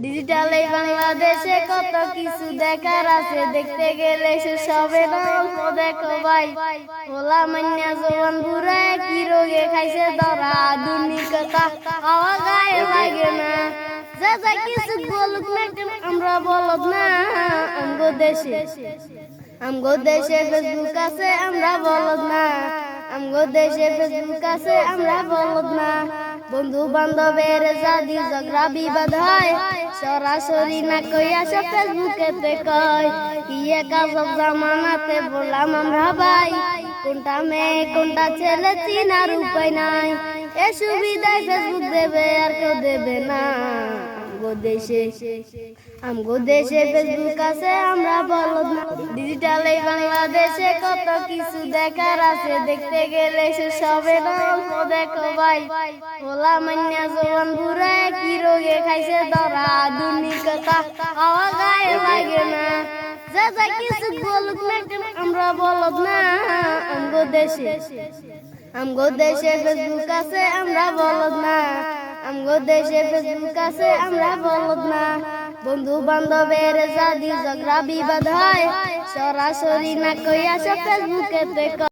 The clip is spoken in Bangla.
ডিজিটাল এই বাংলাদেশে কত কিছু দেখার আছে, দেখতে গেলে সে সবে অল্প দেখো ভাই। ওলা মান্যা জোয়ান বুড়া কি রোগে খাইছে ধরা, আধুনিকতা হাওয়া গায়ে লাগে না। যা যা কিছু বলুক না কেন আমরা বলদ না। আমগো দেশে ফেসবুক আছে আমরা বলদ না। আমগো দেশে ফেসবুক আছে আমরা বলদ না। বন্ধু বান্ধবের জাদি ঝগড়া বিবাদ হয়, সরাসরি না কইয়া সব ফেসবুকেতে কয়। কি এক আজব জামানাতে বললাম আমরা ভাই, কোনটা মেয়ে কোনটা ছেলে চিনার উপায় নাই। এ সুবিধায় ফেসবুক দেবে আর কেউ দেবে না। আমগো দেশে ফেসবুক আছে আমরা বলদ না। ডিজিটাল এই বাংলাদেশে কত কিছু দেখার আছে, দেখতে গেলে সে সবে অল্প দেখো ভাই। ওলা মান্যা জোয়ান বুড়া কি রোগে খাইছে ধরা, আধুনিকতা হাওয়া গায়ে লাগে না। যা যা কিছু বলুক না কেন আমরা বলদ না। আমগো দেশে ফেসবুক আছে আমরা বলদ না। আমগো দেশে ফেসবুক আছে আমরা বলদ না। বন্ধু বান্ধবের জাদি ঝগড়া বিবাদ হয়, সরাসরি না কইয়া সব ফেসবুকেতে কয়।